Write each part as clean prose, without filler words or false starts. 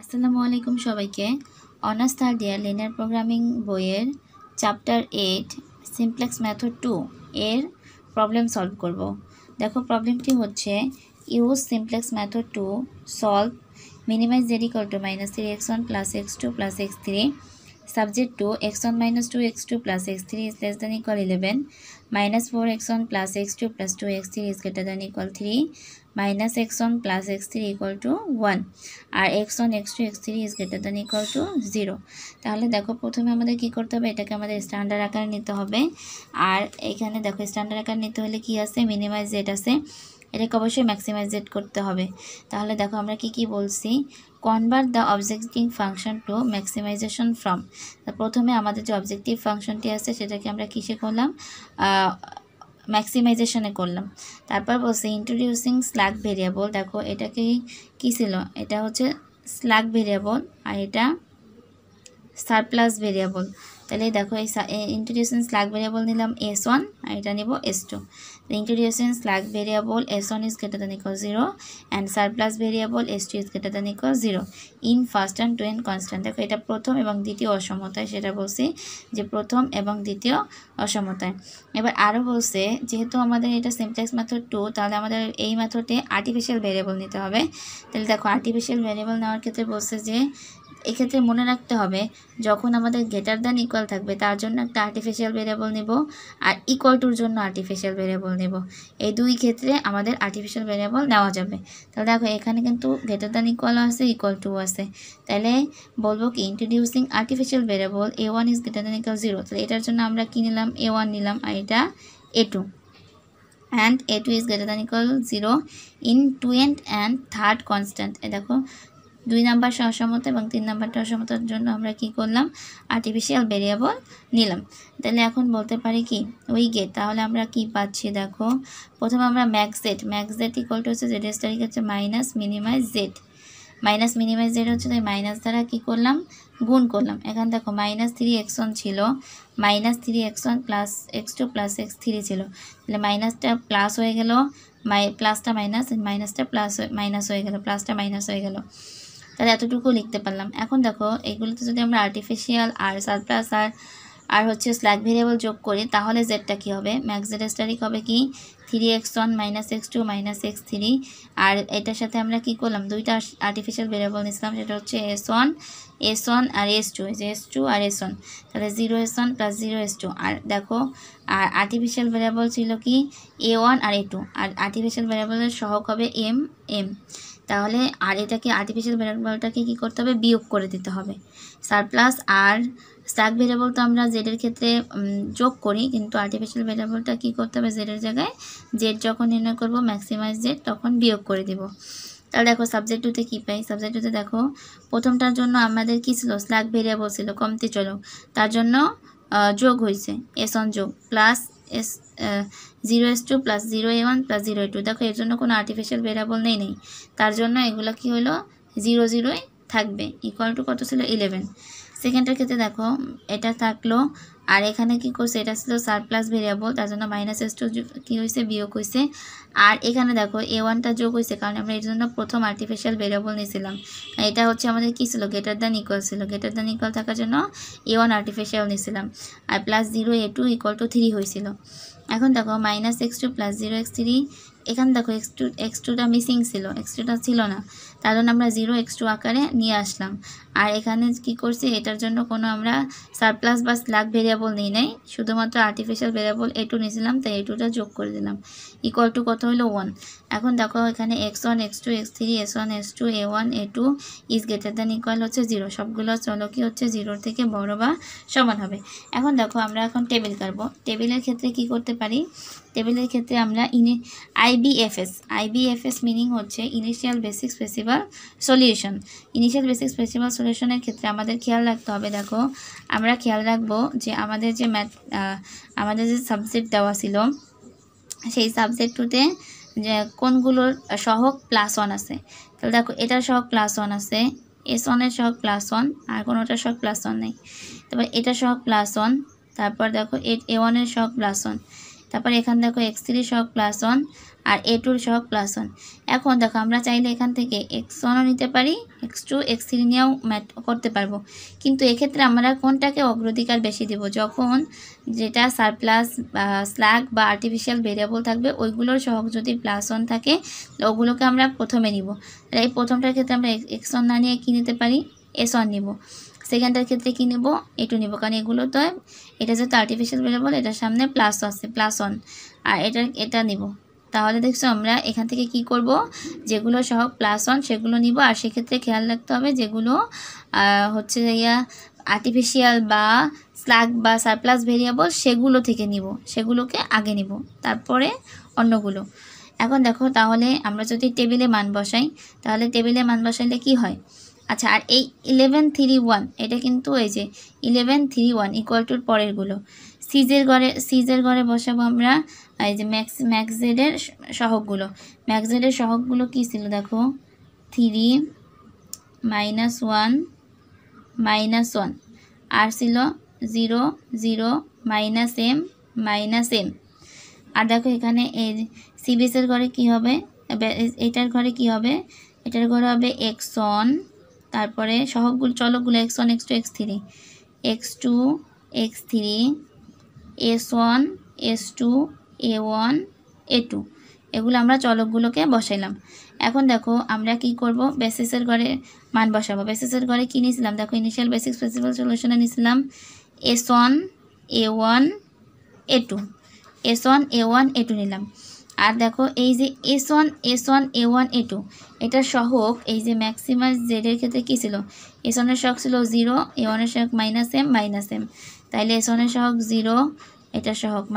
আসসালামু আলাইকুম সবাইকে। Honours third year linear programming বইয়ের চ্যাপ্টার 8 সিমপ্লেক্স মেথড 2 এর প্রবলেম সলভ করব। দেখো প্রবলেমটি হচ্ছে use simplex method to solve minimize z equal to -3x1 plus x2 plus x3 subject to x1 minus 2x2 plus x3 is less than equal 11 minus 4x1 plus x2 plus 2x3 is greater than equal 3 minus x1 plus x3 equal to 1 আর x1 x2 x3 is greater than equal to 0। তাহলে দেখো প্রথমে আমাদের কি করতে হবে, এটাকে আমাদের স্ট্যান্ডার্ড আকারে নিতে হবে। আর এখানে দেখো স্ট্যান্ডার্ড আকারে নিতে হলে কি আছে, মিনিমাইজ z আছে, এটাকে অবশ্যই ম্যাক্সিমাইজ z করতে হবে। তাহলে দেখো আমরা কি বলছি, convert the objective function to maximization form. প্রথমে আমাদের যে অবজেক্টিভ ফাংশনটি আছে সেটাকে আমরা কিসে করলাম, ম্যাক্সিমাইজেশনে করলাম। তারপর বলছে ইন্ট্রোডিউসিং স্ল্যাক ভেরিয়েবল। দেখো এটাকে কী ছিল, এটা হচ্ছে স্ল্যাক ভেরিয়েবল আর এটা সারপ্লাস ভেরিয়েবল। তাহলে দেখো এই ইন্ট্রোডিউসিং স্ল্যাক ভেরিয়েবল নিলাম s1 আর এটা নিব s2। Introducing slack variable s1 is greater than equal 0 and surplus variable s2 is greater than equal 0 in first and twin constant। দেখো এটা প্রথম এবং দ্বিতীয় অসমতায়, সেটা বলছি যে প্রথম এবং দ্বিতীয় অসমতায়। এবার আরও বলছে যেহেতু আমাদের এটা সিমপ্লেক্স মেথড 2, তাহলে আমাদের এই মেথডে আর্টিফিশিয়াল ভেরিয়েবল নিতে হবে। তাহলে দেখো আর্টিফিশিয়াল ভেরিয়েবল নেওয়ার ক্ষেত্রে বলছে যে এক্ষেত্রে মনে রাখতে হবে যখন আমাদের গ্রেটার দ্যান ইকুয়াল থাকবে তার জন্য একটা আর্টিফিশিয়াল ভেরিয়েবল নেব আর ইকুয়াল টুর জন্য আর্টিফিশিয়াল ভেরিয়েবল নেব। এই দুই ক্ষেত্রে আমাদের আর্টিফিশিয়াল ভেরিয়েবল নেওয়া যাবে। তাহলে দেখো এখানে কিন্তু গ্রেটার দ্যান ইকুয়াল আছে, ইকুয়াল টু আছে। তাহলে বলবো কি introducing artificial variable a1 is greater than equal 0। তাহলে এটার জন্য আমরা কি নিলাম, a1 নিলাম আর এটা a2 and a2 is greater than equal 0 in twin and third constant। দেখো 2 নাম্বার অসমতা এবং 3 নাম্বারটা অসমতার জন্য আমরা কি করলাম, আর্টিফিশিয়াল ভেরিয়েবল নিলাম। তাহলে এখন বলতে পারি কি উই গেট, তাহলে আমরা কি পাচ্ছি দেখো, প্রথমে আমরা ম্যাক্স জেড ইকুয়াল টু হচ্ছে জেড স্টার হচ্ছে মাইনাস মিনিমাইজ জেড হচ্ছে, তাই মাইনাস দ্বারা কি করলাম, গুণ করলাম। এখানে দেখো -3x1 ছিল, -3x1 plus x2 plus x3 ছিল। তাহলে মাইনাসটা প্লাস হয়ে গেল, প্লাসটা মাইনাস, মাইনাসটা প্লাস মাইনাস হয়ে গেল, প্লাসটা মাইনাস হয়ে গেল। তাহলে এতটুকু লিখতে পারলাম। এখন দেখো এগুলোতে যদি আমরা আর্টিফিশিয়াল আর সারপ্লাস আর হচ্ছে স্ল্যাক ভেরিয়েবল যোগ করি তাহলে জেডটা কী হবে, ম্যাক্স জেড স্টারিক হবে কি 3x1 x2 x3। আর এটার সাথে আমরা কি করলাম, দুইটা আর্টিফিশিয়াল ভেরিয়েবল নিছিলাম, সেটা হচ্ছে s1 আর s2, s2 আর s1। তাহলে 0s1 প্লাস 0s2। আর দেখো আর আর্টিফিশিয়াল ভেরিয়েবল ছিল কি a1 আর a2, আর আর্টিফিশিয়াল ভেরিয়েবলের সহগ হবে m। তাহলে আর এটাকে আর্টিফিশিয়াল ভেরিয়েবলটাকে কী করতে হবে, বিয়োগ করে দিতে হবে। সারপ্লাস আর স্ল্যাক ভেরিয়েবল তো আমরা জেডের ক্ষেত্রে যোগ করি, কিন্তু আর্টিফিশিয়াল ভেরিয়েবলটা কী করতে হবে, জেডের জায়গায় জেড যখন নির্ণয় করব ম্যাক্সিমাইজ জেড তখন বিয়োগ করে দিব। তাহলে দেখো সাবজেক্ট 2তে কী পাই, সাবজেক্ট 2তে দেখো প্রথমটার জন্য আমাদের কী ছিল, স্ল্যাক ভেরিয়েবল ছিল কমতি চলক, তার জন্য যোগ হয়েছে s1 যোগ plus s0s2 plus 0a1 plus 0a2। দেখো এর জন্য কোনো আর্টিফিশিয়াল ভেরিয়েবল নেই, তার জন্য এগুলো কি হলো 0 থাকবে, ইকুয়াল টু কত ছিল 11। সেকেন্ডের ক্ষেত্রে দেখো এটা থাকলো আর এখানে কি করছে, এটা ছিল সারপ্লাস ভেরিয়েবল, তার জন্য -s2 কী হয়েছে, বিয়োগ হয়েছে। আর এখানে দেখো a1টা যোগ হয়েছে, কারণ আমরা এর জন্য প্রথম আর্টিফিশিয়াল ভেরিয়েবল নিয়েছিলাম। এটা হচ্ছে আমাদের কী ছিল, গ্রেটার দ্যান ইকুয়াল ছিল, গ্রেটার দ্যান ইকুয়াল থাকার জন্য a1 আর্টিফিশিয়াল নিয়েছিলাম। আর প্লাস 0a2 ইকুয়াল টু 3 হয়েছিল। এখন দেখো -x2 প্লাস 0x3, এখানে দেখো x2টা মিসিং ছিল, x2টা ছিল না, তার জন্য আমরা 0x2 আকারে নিয়ে আসলাম। আর এখানে কি করছি, এটার জন্য কোনো আমরা সারপ্লাস বা স্ল্যাক ভেরিয়েবল নিই নাই, শুধুমাত্র আর্টিফিশিয়াল ভেরিয়েবল a2 নিয়েছিলাম, তাই a2টা যোগ করে দিলাম, ইকুয়াল টু কত হলো 1। এখন দেখো এখানে x1 x2 x3 s1 s2 a1 a2 is greater than equal হচ্ছে 0, সবগুলো চলো কি হচ্ছে 0 থেকে বড় বা সমান হবে। এখন দেখো আমরা এখন টেবিল কাটবো। টেবিলের ক্ষেত্রে কি করতে পারি, টেবিলের ক্ষেত্রে আমরা আইবিএফএস মিনিং হচ্ছে initial basic feasible solution. Initial basic feasible সলিউশনের ক্ষেত্রে আমাদের খেয়াল রাখতে হবে, দেখো আমরা খেয়াল রাখবো যে আমাদের যে সাবজেক্ট দেওয়া ছিল সেই সাবজেক্টটাতে যে কোনগুলোর সহগ +1 আছে। তাহলে দেখো এটার সহগ +1 আছে, s1 এর সহগ +1 আর কোনোটার সহগ +1 নেই। তারপর এটার সহগ +1, তারপর দেখো a1 এর সহগ +1, তারপর এখানে দেখো x3 সহগ +1 আর a2 সহগ +1। এখন দেখো আমরা চাইলে এখান থেকে x1ও নিতে পারি, x2 x3 নিয়েও করতে পারবো, কিন্তু এক্ষেত্রে আমরা কোনটাকে অগ্রাধিকার বেশি দেব, যখন যেটা সারপ্লাস স্ল্যাগ বা আর্টিফিশিয়াল ভেরিয়েবল থাকবে ওইগুলোর সহগ যদি +1 থাকে ওগুলোকে আমরা প্রথমে নিব। তাহলে এই প্রথমটার ক্ষেত্রে আমরা x1 না নিয়ে কী নিতে পারি, s1 নিব। সেকেন্ডটার ক্ষেত্রে কী নেব, a2 নিব, কারণ এগুলো তো এটা যেহেতু আর্টিফিশিয়াল ভেরিয়েবল এটার সামনে প্লাস আছে +1, আর এটা নিব। তাহলে দেখছো আমরা এখান থেকে কি করব, যেগুলো সহগ +1 সেগুলো নিব, আর সেক্ষেত্রে খেয়াল রাখতে হবে যেগুলো হচ্ছে আর্টিফিশিয়াল বা স্ল্যাগ বা সারপ্লাস ভেরিয়েবল সেগুলো থেকে নিব, সেগুলোকে আগে নিব, তারপরে অন্যগুলো। এখন দেখো তাহলে আমরা যদি টেবিলে মান বসাই, তাহলে টেবিলে মান বসাইলে কি হয়, আচ্ছা আর এই 11 3 1 এটা কিন্তু এই যে 11 3 1 ইকুয়াল টুর পরেরগুলো সিজের ঘরে বসাবো আমরা এই যে ম্যাক্স জেডের সহগগুলো। ম্যাক্স জেডের সহগগুলো কী ছিল দেখো, 3 -1 -1, আর ছিল 0 0 -m। আর দেখো এখানে এর সিবিএসের ঘরে কি হবে, এটার ঘরে কি হবে, এটার ঘরে হবে x1, তারপরে সহগগুলো চলকগুলো x1 x2 x3 x2 x3 s1 s2 a1 a2, এগুলো আমরা চলকগুলোকে বসাইলাম। এখন দেখো আমরা কি করব, বেসিসের ঘরে মান বসাবো। বেসিসের ঘরে কি নিয়েছিলাম দেখো, ইনিশিয়াল বেসিক প্রিন্সিপাল সলিউশনে নিয়েছিলাম s1 a1 a2, s1 a1 a2 নিলাম। আর দেখো এই যে s1 a1 a2 এটার সহগ এই যে ম্যাক্সিমাম জেডের ক্ষেত্রে কী ছিল, s1 এর সহগ ছিল 0, a1 এর সহগ -m, তাইলে s1 এর সহগ 0, এটার সহগ -m,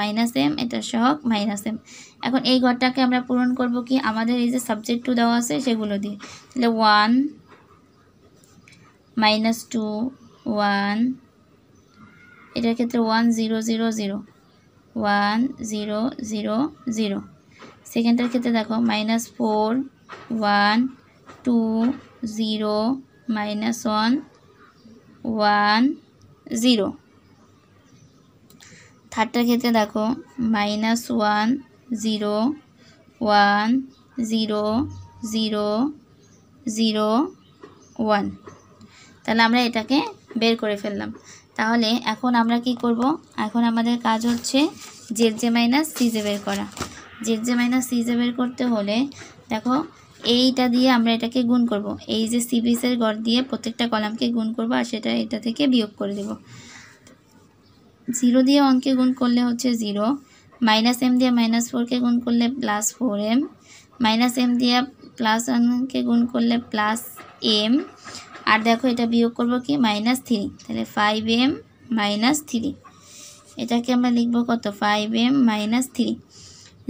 এটার সহগ -m। এখন এই ঘরটাকে আমরা পূরণ করব কি, আমাদের এই যে সাবজেক্ট 2 দেওয়া আছে সেগুলো দিয়ে। তাহলে 1 -2 1, এটার ক্ষেত্রে 1 0 0 0 1 0 0 0। সেকেন্ডটার ক্ষেত্রে দেখো -4 1 2 0 -1 1 0। থার্ডটার ক্ষেত্রে দেখো -1 0 1 0 0 0 1। তাহলে আমরা এটাকে বের করে ফেললাম। তাহলে এখন আমরা কি করব, এখন আমাদের কাজ হচ্ছে জেড মাইনাস সিজে বের করা। জেড মাইনাস সিজে বের করতে হলে দেখো এইটা দিয়ে আমরা এটাকে গুণ করব, এই যে সিবিএসের ঘর দিয়ে প্রত্যেকটা কলামকে গুণ করব, আর সেটা এটা থেকে বিয়োগ করে দেব। 0 দিয়ে 1কে গুণ করলে হচ্ছে 0, -m দিয়ে -4কে গুণ করলে +4m, -m দিয়ে +1কে গুণ করলে +m, আর দেখো এটা বিয়োগ করব কি -3, তাহলে 5m -3। এটাকে আমরা লিখব কত, 5m -3।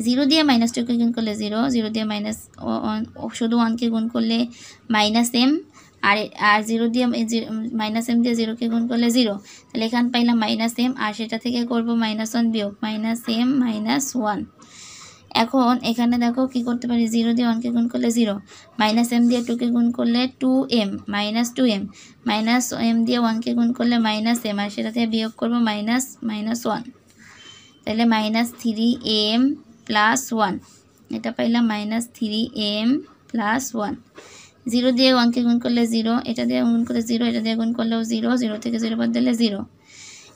0 দিয়ে -2কে গুণ করলে 0, 0 দিয়ে শুধু 1কে গুণ করলে -m, আর 0 দিয়ে -m দিয়ে 0কে গুণ করলে 0, তাহলে এখান পাইলাম -m, আর সেটা থেকে করব -1 বিয়োগ -m -1। এখন এখানে দেখো কি করতে পারি, 0 দিয়ে 1কে গুণ করলে 0, -m দিয়ে 2কে গুণ করলে 2m -2m, -m দিয়ে 1কে গুণ করলে -m, আর সেটা থেকে বিয়োগ করব -1, তাহলে -3m +1, এটা পাইলাম -3m +1। 0 দিয়ে 1কে গুণ করলে 0, এটা দিয়ে গুণ করলে 0, এটা দিয়ে গুণ করলেও 0, 0 থেকে 0 বাদ দিলে 0।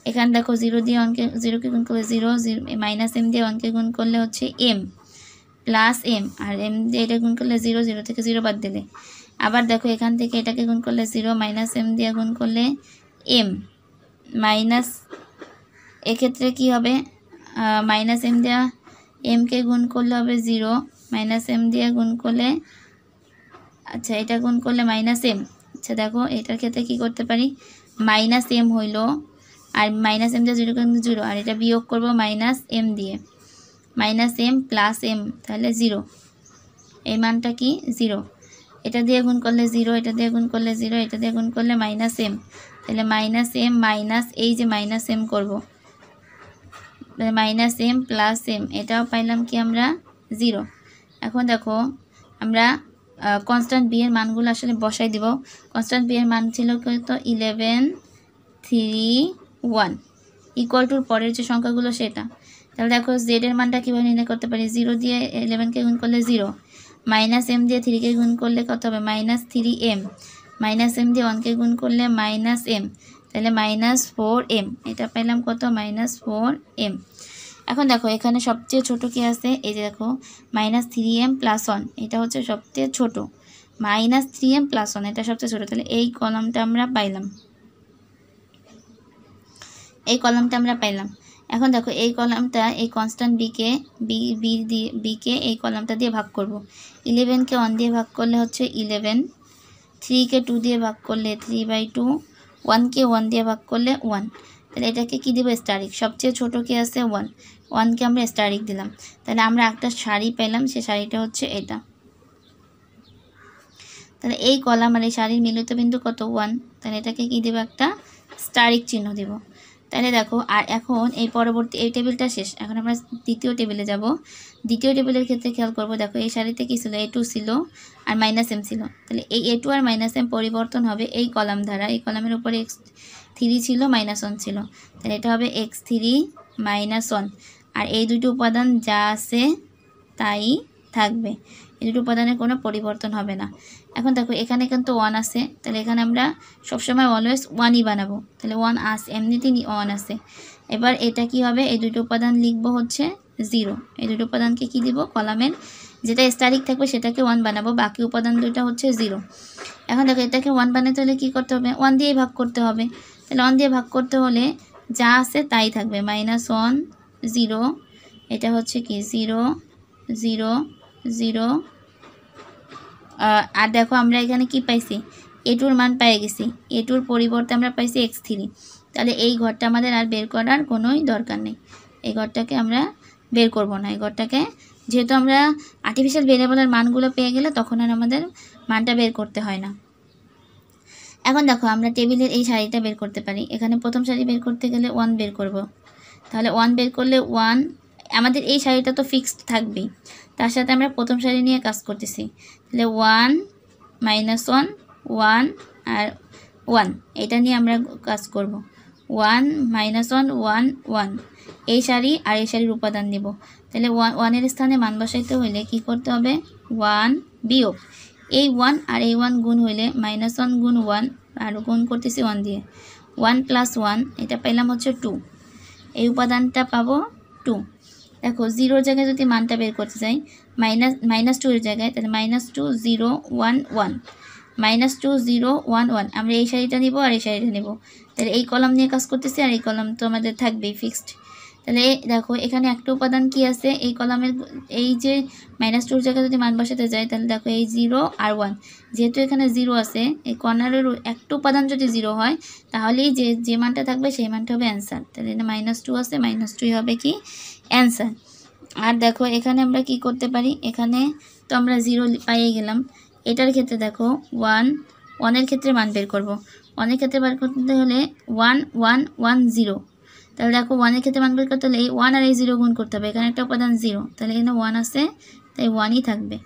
এখানে দেখো 0 দিয়ে 0কে গুণ করলে 0, -m দিয়ে 1কে গুণ করলে হচ্ছে m +m, আর m দিয়ে এটা গুণ করলে 0, 0 থেকে 0 বাদ দিলে। আবার দেখো এখান থেকে এটাকে গুণ করলে 0, -m দিয়ে গুণ করলে m মাইনাস, এক্ষেত্রে কি হবে, -m দিয়ে mকে গুণ করলে হবে 0, -m দিয়ে গুণ করলে, আচ্ছা এটা গুণ করলে -m। আচ্ছা দেখো এটার ক্ষেত্রে কি করতে পারি, -m হইল, আর -m দিয়ে 0 কিন্তু 0, আর এটা বিয়োগ করব -m দিয়ে, -m +m, তাহলে 0, এই মানটা কি 0। এটা দিয়ে গুণ করলে 0, এটা দিয়ে গুণ করলে 0, এটা দিয়ে গুণ করলে -m, তাহলে -m মাইনাস এই যে -m করব, -m +m, এটাও পাইলাম কি আমরা 0। এখন দেখো আমরা কনস্ট্যান্ট বি এর মানগুলো আসলে বসাই দিব। কনস্ট্যান্ট বি এর মান ছিল তো 11 3 1 ইকুয়াল টুর পরের যে সংখ্যাগুলো সেটা, তাহলে দেখো জেড এর মানটা কীভাবে নির্ণয় করতে পারি, 0 দিয়ে 11কে গুণ করলে 0, মাইনাস এম দিয়ে 3কে গুণ করলে কত হবে -3m, মাইনাস এম দিয়ে 1কে গুণ করলে -m, তাহলে -4m, এটা পেলাম কত -4m। এখন দেখো এখানে সবচেয়ে ছোট কি আছে, এই যে দেখো -3m + 1, এটা হচ্ছে সবচেয়ে ছোট, -3m + 1 এটা সবচেয়ে ছোট, তাহলে এই কলামটা আমরা পাইলাম, এই কলামটা আমরা পাইলাম। এখন দেখো এই কলামটা এই কনস্ট্যান্ট বিকে এই কলামটা দিয়ে ভাগ করব। 11কে 1 দিয়ে ভাগ করলে হচ্ছে 11, 3কে 2 দিয়ে ভাগ করলে 3/2, 1কে 1 দিয়ে ভাগ করলে 1, তাহলে এটাকে কি দিব স্টারিক, সবচেয়ে ছোটো কি আছে 1, 1কে আমরা স্টারিক দিলাম, তাহলে আমরা একটা সারি পেলাম, সে সারিটা হচ্ছে এটা। তাহলে এই কলাম আর এই সারির মিলিত বিন্দু কত 1, তাহলে এটাকে কি দেব একটা স্টারিক চিহ্ন দেব। তাহলে দেখো আর এখন এই পরবর্তী এই টেবিলটা শেষ, এখন আমরা দ্বিতীয় টেবিলে যাব। দ্বিতীয় টেবিলের ক্ষেত্রে খেয়াল করব, দেখো এই সারিতে কি ছিল a2 ছিল আর -m ছিল, তাহলে এই a2 আর -m পরিবর্তন হবে এই কলাম দ্বারা, এই কলামের উপরে x3 ছিল -1 ছিল, তাহলে এটা হবে x3 -1, আর এই দুটো উপাদান যা আছে তাই থাকবে, এই দুটো উপাদানের কোনো পরিবর্তন হবে না। এখন দেখো এখানে কিন্তু 1 আছে, তাহলে এখানে আমরা সবসময় অলওয়েজ 1ই বানাবো, তাহলে 1 আছে, এমনিতেই 1 আছে। এবার এটা কি হবে, এই দুটো উপাদান লিখবো হচ্ছে 0, এই দুটো উপাদানকে কি দিব, কলামের যেটা স্টারিক থাকবে সেটাকে 1 বানাবো, বাকি উপাদান দুটো হচ্ছে 0। এখন দেখো এটাকে 1 বানাতে হলে কী করতে হবে, 1 দিয়েই ভাগ করতে হবে, তাহলে 1 দিয়ে ভাগ করতে হলে যা আছে তাই থাকবে, -1 0, এটা হচ্ছে কি 0 0 0, আর দেখো আমরা এখানে কি পাইছি, a2 মান পেয়ে গেছি, a2 পরিবর্তে আমরা পাইছি x3, তাহলে এই ঘরটা আমাদের আর বের করার কোনোই দরকার নেই, এই ঘরটাকে আমরা বের করব না, এই ঘরটাকে যেহেতু আমরা আর্টিফিশিয়াল ভেরিয়েবলের মানগুলো পেয়ে গেলে তখন আর আমাদের মানটা বের করতে হয় না। এখন দেখো আমরা টেবিলের এই সারিটা বের করতে পারি, এখানে প্রথম সারি বের করতে গেলে 1 বের করব, তাহলে 1 বের করলে 1, আমাদের এই সারিটা তো ফিক্সড থাকবেই, তার সাথে আমরা প্রথম সারি নিয়ে কাজ করতেছি, তাহলে 1 -1 1 আর 1 এটা নিয়ে আমরা কাজ করব, 1 -1 1 1, এই সারি আর এই সারির উপাদান দেব, তাহলে 1 এর স্থানে মান বসাইতে হইলে কি করতে হবে, 1 বিয়োগ এই 1 আর এই 1 গুণ হইলে -1 গুণ 1, আর গুণ করতেছি 1 দিয়ে, 1 + 1 এটা পেলাম হচ্ছে 2, এই উপাদানটা পাবো 2। দেখো 0 জায়গায় যদি মানটা বের করতে চাই, -2 এর জায়গায়, তাহলে -2 0 1 1, -2 0 1 1, আমরা এই সারিটা নিব আর এই সারিটা নিব, তাহলে এই কলাম নিয়ে কাজ করতেছি আর এই কলাম তো আমাদের থাকবেই ফিক্সড। তাহলে দেখো এখানে একটা উপাদান কি আছে, এই কলামের এই যে -2 জায়গায় যদি মান বসাতে যাই, তাহলে দেখো এই 0 আর 1, যেহেতু এখানে 0 আছে, এই কর্নারের একটা উপাদান যদি 0 হয় তাহলেই যে মানটা থাকবে সেই মানটা হবে অ্যান্সার, তাহলে এটা -2 আছে, -2 হবে কি অ্যান্সার। আর দেখো এখানে আমরা কি করতে পারি, এখানে তো আমরা 0 পাইয়ে গেলাম, এটার ক্ষেত্রে দেখো 1 এর ক্ষেত্রে মান বের করব, 1 এর ক্ষেত্রে বের করতে হলে 1 1 1 0, তাহলে দেখো 1 এর ক্ষেত্রে মান বের করতে হলে এই 1 আর এই 0 গুণ করতে হবে, এখানে একটা উপাদান 0, তাহলে এখানে 1 আছে, তাই 1ই থাকবে।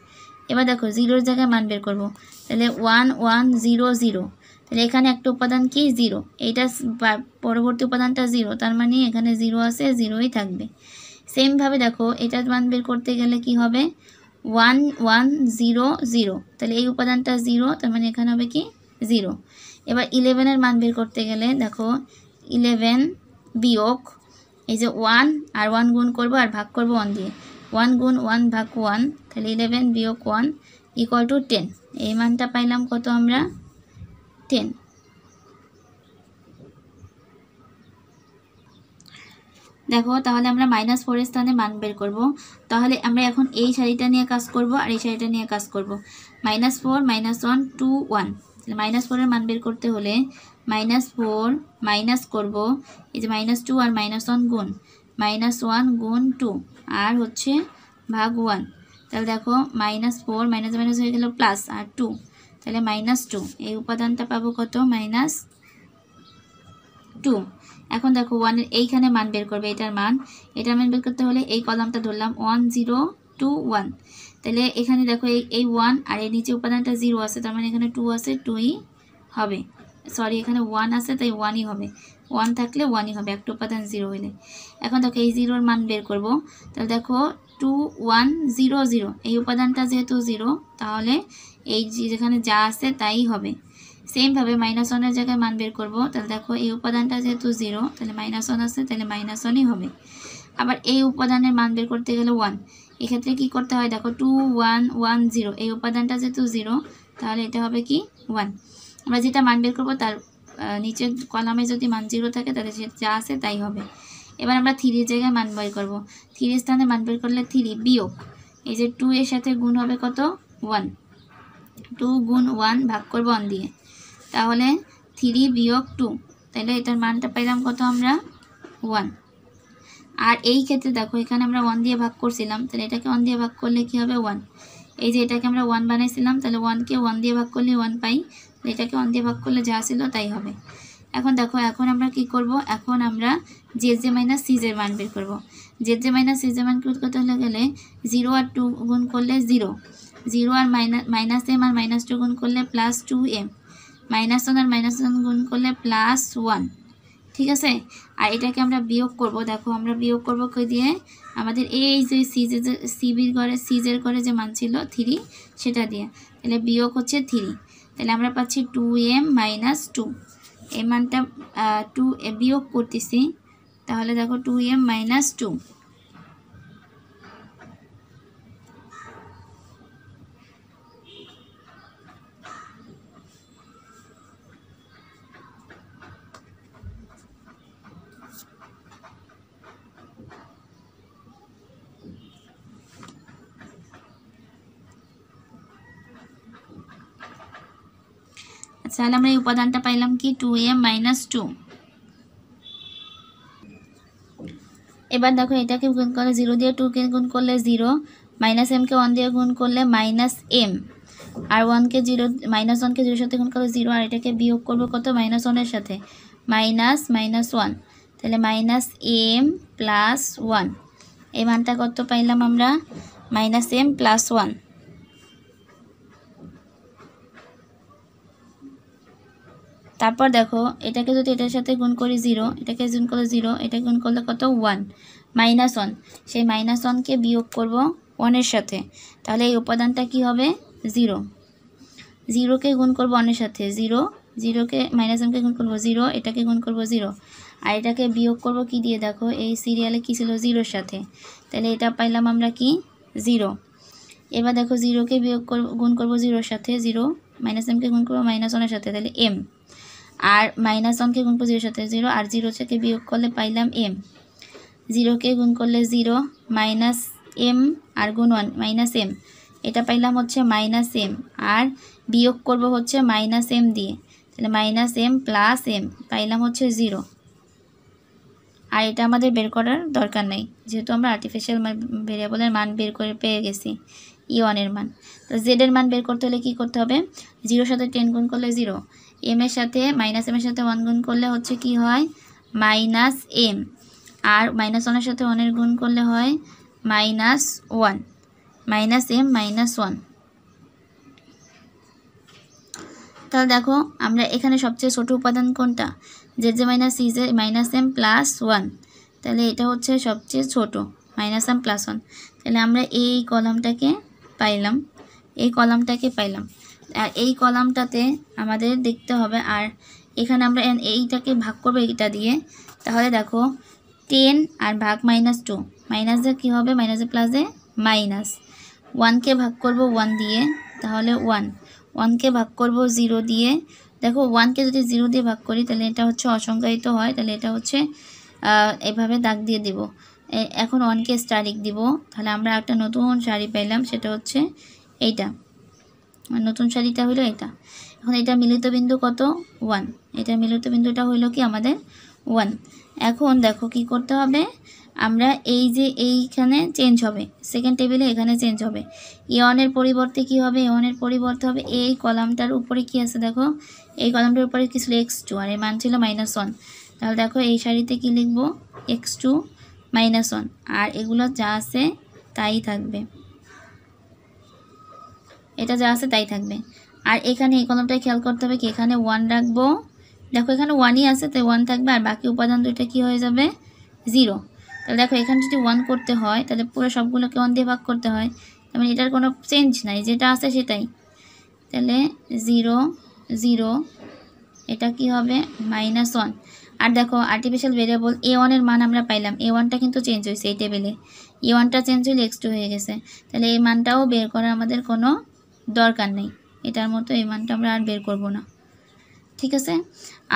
এবার দেখো 0 এর জায়গায় মান বের করব, তাহলে 1 1 0 0, তাহলে এখানে একটা উপাদান কি 0, এইটা পরবর্তী উপাদানটা 0, তার মানে এখানে 0 আছে, 0ই থাকবে। সেমভাবে দেখো এটার মান বের করতে গেলে কি হবে, 1 1 0 0, তাহলে এই উপাদানটা 0, তার মানে এখানে হবে কি 0। এবার 11 এর মান বের করতে গেলে দেখো 11 বিয়োগ এই যে 1 আর 1 গুণ করব আর ভাগ করব 1 দিয়ে, 1 গুণ 1 ভাগ 1, তাহলে 11 বিয়োগ 1 = 10, এই মানটা পাইলাম কত আমরা 10। দেখো তাহলে আমরা -4 এর স্থানে মান বের করব, তাহলে আমরা এখন এই সারিটা নিয়ে কাজ করব আর এই সারিটা নিয়ে কাজ করব, -4 -1 2 1, তাহলে -4 এর মান বের করতে হলে -4 মাইনাস করব এই যে -2 আর -1 গুণ, -1 গুণ 2 আর হচ্ছে ভাগ 1, তাহলে দেখো -4 মাইনাস মাইনাস হয়ে গেল প্লাস আর 2, তাহলে -2, এই উপাদানটা পাবো কত -2। এখন দেখো 1 এর এইখানে মান বের করবে, এটার মান বের করতে হলে এই কলামটা ধরলাম 1 0 2 1, তাহলে এখানে দেখো এই 1 আর এই নিচে উপাদানটা 0 আছে, তার মানে এখানে 2 আছে, 2ই হবে, সরি এখানে 1 আছে তাই 1ই হবে, 1 থাকলে 1ই হবে, একটা উপাদান 0 হইলে। এখন দেখো এই 0-র মান বের করব। তাহলে দেখো 2 1 0 0, এই উপাদানটা যেহেতু 0 তাহলে এই যেখানে যা আছে তাই হবে। সেমভাবে -1-এর জায়গায় মান বের করব। তাহলে দেখো এই উপাদানটা যেহেতু 0 তাহলে -1 আছে, তাহলে -1ই হবে। আবার এই উপাদানের মান বের করতে গেলে 1, এক্ষেত্রে কি করতে হয় দেখো 2 1 1 0, এই উপাদানটা যেহেতু 0 তাহলে এটা হবে কি 1। আমরা যেটা মান বের করবো তার নিচের কলামে যদি মান 0 থাকে তাহলে যা আছে তাই হবে। এবার আমরা 3-এর জায়গায় মান বের করব। 3-এর স্থানে মান বের করলে 3 বিয়োগ এই যে 2 এর সাথে গুণ হবে কত 1, 2 গুণ 1 ভাগ করব 1 দিয়ে, তাহলে 3 বিয়োগ 2, তাহলে এটার মানটা পাইলাম কত আমরা 1। আর এই ক্ষেত্রে দেখো এখানে আমরা 1 দিয়ে ভাগ করছিলাম, তাহলে এটাকে 1 দিয়ে ভাগ করলে কি হবে 1। এই যে এটাকে আমরা 1 বানাইছিলাম, তাহলে 1-কে 1 দিয়ে ভাগ করলে 1 পাই, এটাকে 1 দিয়ে ভাগ করলে যা ছিল তাই হবে। এখন দেখো এখন আমরা কি করব, এখন আমরা জেড মাইনাস সিজের মান বের করব। জেড মাইনাস সিজের মান করতে হলে গেলে 0 আর 2 গুণ করলে 0, 0 আর মাইনাস এম আর -2 গুণ করলে +2m, -1 আর -1 গুণ করলে +1, ঠিক আছে। আর এটাকে আমরা বিয়োগ করব। দেখো আমরা বিয়োগ করব কই দিয়ে, আমাদের এই যে সিজের ঘরে যে মান ছিল 3 সেটা দিয়ে, তাহলে বিয়োগ হচ্ছে 3, তাহলে আমরা পাচ্ছি 2m - 2, এই মানটা 2 বিয়োগ করতেছি, তাহলে দেখো 2m - 2। তাহলে আমরা এই উপাদানটা পাইলাম কি 2m - 2। এবার দেখো এটাকে গুণ করলে 0 দিয়ে 2কে গুণ করলে 0, -m-কে 1 দিয়ে গুণ করলে -m, আর 1-কে 0 -1-কে 0-এর সাথে গুণ করলে 0, আর এটাকে বিয়োগ করবো কত -1-এর সাথে, -1, তাহলে -m + 1, এই মানটা কত পাইলাম আমরা -m + 1। তারপর দেখো এটাকে যদি এটার সাথে গুণ করি 0, এটাকে গুণ করলে 0, এটা গুণ করলে কত 1, -1, সেই -1-কে বিয়োগ করব 1-এর সাথে, তাহলে এই উপাদানটা কি হবে 0, 0-কে গুণ করব 1-এর সাথে 0, 0-কে -m-কে গুণ করব 0, এটাকে গুণ করব 0, আর এটাকে বিয়োগ করব কি দিয়ে, দেখো এই সিরিয়ালে কি ছিল 0-এর সাথে, তাহলে এটা পাইলাম আমরা কি 0। এবার দেখো 0-কে বিয়োগ গুণ করব 0-এর সাথে 0, -m-কে গুণ করব -1-এর সাথে, তাহলে m, আর -1-কে গুণ করব 0-এর সাথে 0, আর 0 থেকে বিয়োগ করলে পাইলাম m, 0-কে গুণ করলে 0, -m আর গুণ 1 -m, এটা পাইলাম হচ্ছে -m, আর বিয়োগ করব হচ্ছে -m দিয়ে, তাহলে -m + m পাইলাম হচ্ছে 0। আর এটা আমাদের বের করার দরকার নাই, যেহেতু আমরা আর্টিফিশিয়াল ভেরিয়েবলের মান বের করে পেয়ে গেছি e1-এর মান। তো জেডের মান বের করতে হলে কী করতে হবে, 0-এর সাথে 10 গুণ করলে 0, m-এর সাথে -m-এর সাথে 1 গুণ করলে হচ্ছে কি হয় -m, আর -1-এর সাথে 1-এর গুণ করলে হয় -1, -m - 1। তাহলে দেখো আমরা এখানে সবচেয়ে ছোট উপাদান কোনটা, জেড মাইনাস সিজে -m + 1, তাহলে এটা হচ্ছে সবচেয়ে ছোট -m + 1, তাহলে আমরা এই কলামটাকে পাইলাম, আর এই কলামটাতে আমাদের দেখতে হবে, আর এখানে আমরা এইটাকে ভাগ করবো এইটা দিয়ে, তাহলে দেখো 10 আর ভাগ -2, মাইনাসে কী হবে, মাইনাসে প্লাসে মাইনাস, 1-কে ভাগ করব 1 দিয়ে, তাহলে 1, 1-কে ভাগ করব 0 দিয়ে, দেখো 1-কে যদি 0 দিয়ে ভাগ করি তাহলে এটা হচ্ছে অসংজ্ঞায়িত হয়, তাহলে এটা হচ্ছে এভাবে দাগ দিয়ে দিব। এখন 1-কে স্টারিক দিব, তাহলে আমরা একটা নতুন সারি পাইলাম, সেটা হচ্ছে এইটা, নতুন সারিটা হলো এটা। এখন এটা মিলিত বিন্দু কত 1, এটা মিলিত বিন্দুটা হইল কি আমাদের 1। এখন দেখো কি করতে হবে, আমরা এই যে এইখানে চেঞ্জ হবে, সেকেন্ড টেবিলে এখানে চেঞ্জ হবে, a1-এর পরিবর্তে কি হবে, a1-এর পরিবর্তে হবে এই কলামটার উপরে কি আছে, দেখো এই কলামটার উপরে কি ছিল x2, আর এর মান ছিল -1, তাহলে দেখো এই সারিতে কি লিখব x2 -1, আর এগুলো যা আছে তাই থাকবে, এটা যা আছে তাই থাকবে। আর এখানে এই কলমটায় খেয়াল করতে হবে কি, এখানে 1 রাখবো, দেখো এখানে 1ই আছে, তাই 1 থাকবে, আর বাকি উপাদান দুইটা কি হয়ে যাবে 0। তাহলে দেখো এখানে যদি 1 করতে হয় তাহলে পুরো সবগুলোকে 1 দিয়ে ভাগ করতে হয়, তার মানে এটার কোনো চেঞ্জ নাই, যেটা আছে সেটাই। তাহলে 0 0, এটা কি হবে -1। আর দেখো আর্টিফিশিয়াল ভেরিয়েবল a1 এর মান আমরা পাইলাম, a1টা কিন্তু চেঞ্জ হয়েছে এই টেবিলে, a1টা চেঞ্জ হলে x2 হয়ে গেছে। তাহলে এই মানটাও বের করা আমাদের কোনো দরকার নেই, এটার মতো এই মানটা আমরা আর বের করব না, ঠিক আছে।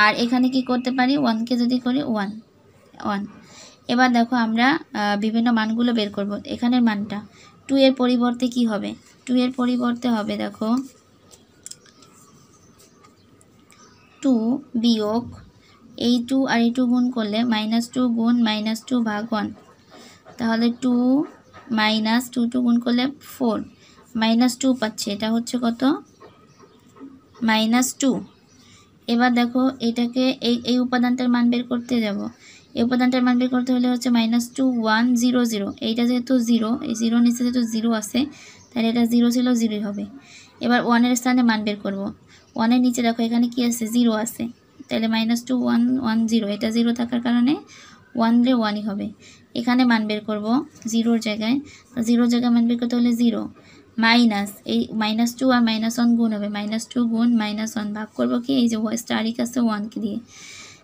আর এখানে কি করতে পারি, 1কে যদি করি 1 1। এবার দেখো আমরা বিভিন্ন মানগুলো বের করব। এখানের মানটা 2 এর পরিবর্তে কি হবে, 2 এর পরিবর্তে হবে দেখো 2 বিয়োগ এই 2 আর এই 2 গুণ করলে -2 গুণ -2 ভাগ 1, তাহলে 2 মাইনাস 2 গুণ করলে 4, -2 পাচ্ছে, এটা হচ্ছে কত -2। এবার দেখো এটাকে এই উপাদানটার মান বের করতে যাব, এই উপাদানটার মান বের করতে হলে হচ্ছে -2 1 0 0, এইটা যেহেতু 0, এই 0 নিচে যেহেতু 0 আছে তাহলে এটা 0 ছিল 0ই হবে। এবার 1 এর স্থানে মান বের করব, 1 এর নিচে দেখো এখানে কি আছে 0 আছে, তাহলে -2 1 1 0, এটা 0 থাকার কারণে 1 রে 1ই হবে। এখানে মান বের করব 0 জায়গায়, 0 জায়গায় মান বের করতে হলে 0 মাইনাস এই -2 আর -1 গুণ হবে, -2 গুণ -1 ভাগ করব কি এই যে স্টারিক আছে 1 দিয়ে,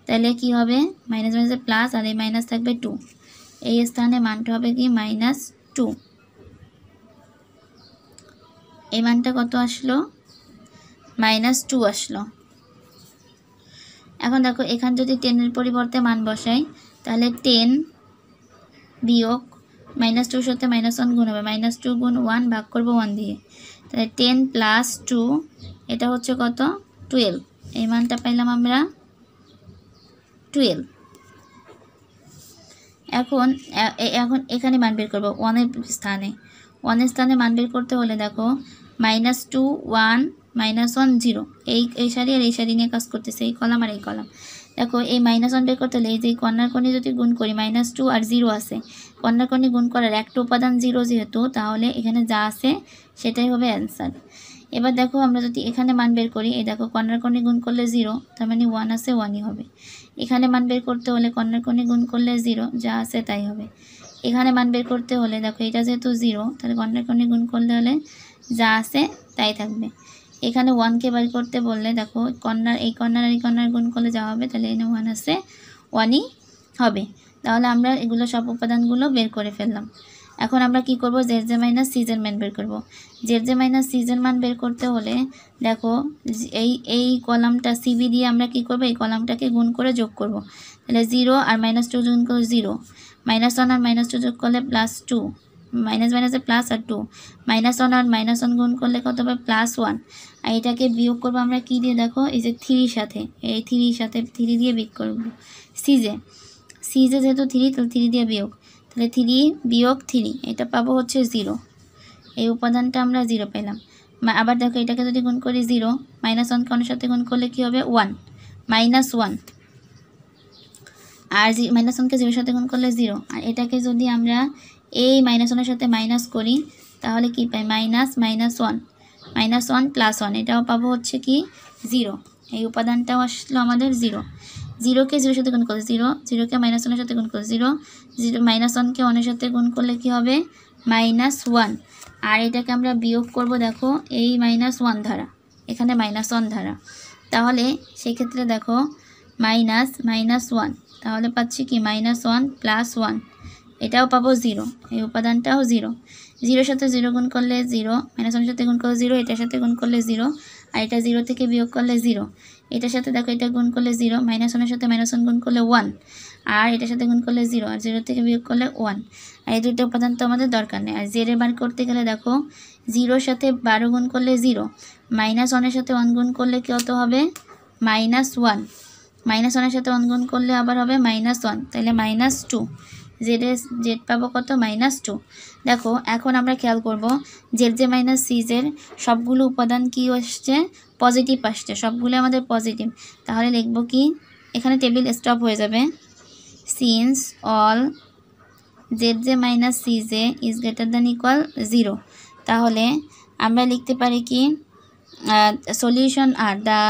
তাহলে কি হবে মাইনাস মাইনাসে প্লাস, আর এই মাইনাস থাকবে 2, এই স্থানে মানটা হবে কি -2। এই মানটা কত আসলো -2 আসলো। এখন দেখো এখানে যদি 10 এর পরিবর্তে মান বসাই তাহলে 10 বিয়োগ -2 সাথে -1 গুণ হবে, -2 গুণ 1 ভাগ করব 1 দিয়ে, তাহলে 10 প্লাস 2, এটা হচ্ছে কত 12, এই মানটা পাইলাম আমরা 12। এখন এখানে মান বের করব 1 এর স্থানে, 1 এর স্থানে মান বের করতে হলে দেখো -2 1 -1 0, এই সারি আর এই সারি নিয়ে কাজ করতেছে, এই কলাম আর এই কলাম। দেখো এই -1 বের করতে হলে এই যে কর্নার কোণে যদি গুণ করি, -2 আর 0 আছে, কর্নার কোণে গুণ করার একটা উপাদান 0 যেহেতু, তাহলে এখানে যা আছে সেটাই হবে অ্যান্সার। এবার দেখো আমরা যদি এখানে মান বের করি, এই দেখো কর্নার কোণে গুণ করলে 0, তার মানে 1 আছে 1ই হবে। এখানে মান বের করতে হলে কর্নার কোণে গুণ করলে 0, যা আছে তাই হবে। এখানে মান বের করতে হলে দেখো এটা যেহেতু 0, তাহলে কর্নার কোণে গুণ করলে হলে যা আছে তাই থাকবে। এখানে 1কে বের করতে বললে দেখো এই কর্নার আর এই কর্নার গুণ করলে যা হবে, তাহলে এখানে 1 আছে 1ই হবে। তাহলে আমরা এগুলো সব উপাদানগুলো বের করে ফেললাম। এখন আমরা কি করব, জেড মাইনাস সিজের মান বের করব। জেড মাইনাস সিজের মান বের করতে হলে দেখো এই কলামটা সিবি দিয়ে আমরা কি করব, এই কলামটাকে গুণ করে যোগ করব। তাহলে 0 আর -2 গুণ করে 0, -1 আর -2 যোগ করলে +2, মাইনাস মাইনাসে প্লাস আর 2, -1 আর -1 গুণ করলে কত হবে +1, আর এটাকে বিয়োগ করব আমরা কি দিয়ে, দেখো এই যে 3 সাথে, এই 3 সাথে 3 দিয়ে বিয়োগ করব, সিজে যেহেতু 3, তাহলে 3 দিয়ে বিয়োগ, তাহলে 3 বিয়োগ 3, এটা পাবো হচ্ছে 0, এই উপাদানটা আমরা 0 পেলাম। আবার দেখো এটাকে যদি গুণ করি 0, -1 কোণের সাথে গুণ করলে কি হবে 1 -1, আর -1কে 0 সাথে গুণ করলে 0, আর এটাকে যদি আমরা এই -1 এর সাথে মাইনাস করি তাহলে কি পাই -1 -1 + 1, এটাও পাবো হচ্ছে কি 0, এই উপাদানটাও আসলো আমাদের 0। 0কে 0 সাথে গুণ করলে 0, 0কে -1 এর সাথে গুণ করলে 0, -1কে 1 এর সাথে গুণ করলে কি হবে -1, আর এটাকে আমরা বিয়োগ করব দেখো এই -1 ধারা, এখানে -1 ধারা, তাহলে সেক্ষেত্রে দেখো -1, তাহলে পাচ্ছি কি -1 + 1, এটাও পাবো 0, এই উপাদানটাও 0। 0 সাথে 0 গুণ করলে 0, -1 সাথে গুণ করলে 0, এটার সাথে গুণ করলে 0, আর এটা 0 থেকে বিয়োগ করলে 0, এটার সাথে দেখো এটা গুণ করলে 0, -1 এর সাথে -1 গুণ করলে 1, আর এটার সাথে গুণ করলে 0, আর 0 থেকে বিয়োগ করলে 1, আর এই দুটো উপাদান তো আমাদের দরকার নেই। আর জেড এর বার করতে গেলে দেখো 0 সাথে 12 গুণ করলে 0, -1 এর সাথে 1 গুণ করলে কত হবে -1, -1 এর সাথে 1 গুণ করলে আবার হবে -1, তাহলে -2, জেড পাবো কত -2। দেখো এখন আমরা খেয়াল করব জেড মাইনাস সিজের সবগুলো উপাদান কি আসছে পজিটিভ আসছে, সবগুলো আমাদের পজিটিভ, তাহলে লিখব কি এখানে টেবিল স্টপ হয়ে যাবে, সিন্স অল জেড মাইনাস সিজে ইজ গ্রেটার দ্যান ইকুয়াল 0, তাহলে আমরা লিখতে পারি কি সলিউশন আর দ্য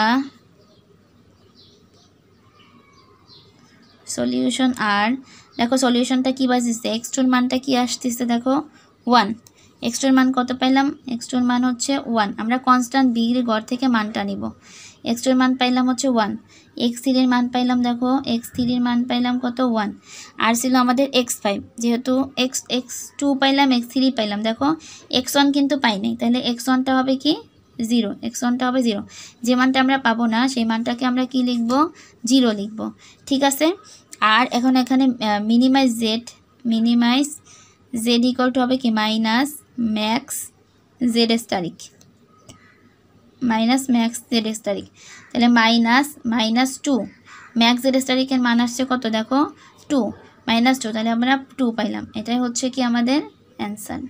সলিউশন আর দেখো সলিউশনটা কী বাজতেছে, এক্স টুর মানটা কি আসতেছে দেখো 1, এক্স টুর মান কত পাইলাম, এক্স টুর মান হচ্ছে 1, আমরা কনস্ট্যান্ট বির ঘর থেকে মানটা নিব, এক্স টুর মান পাইলাম হচ্ছে 1, এক্স থ্রির মান পাইলাম দেখো এক্স থ্রির মান পাইলাম কত 1, আর ছিল আমাদের x5, যেহেতু x2 পাইলাম x3 পাইলাম, দেখো x1 কিন্তু পাই নাই, তাহলে x1টা হবে কি 0, x1টা হবে 0, যে মানটা আমরা পাবো না সেই মানটাকে আমরা কি লিখব 0 লিখব, ঠিক আছে। আর এখন এখানে মিনিমাইজ জেড ইকুয়াল টু হবে কি মাইনাস ম্যাক্স জেড স্টারিক, তাহলে -2 ম্যাক্স জেড স্টারিকের মান আসছে কত দেখো 2, -2, তাহলে আমরা 2 পাইলাম, এটাই হচ্ছে কি আমাদের অ্যান্সার।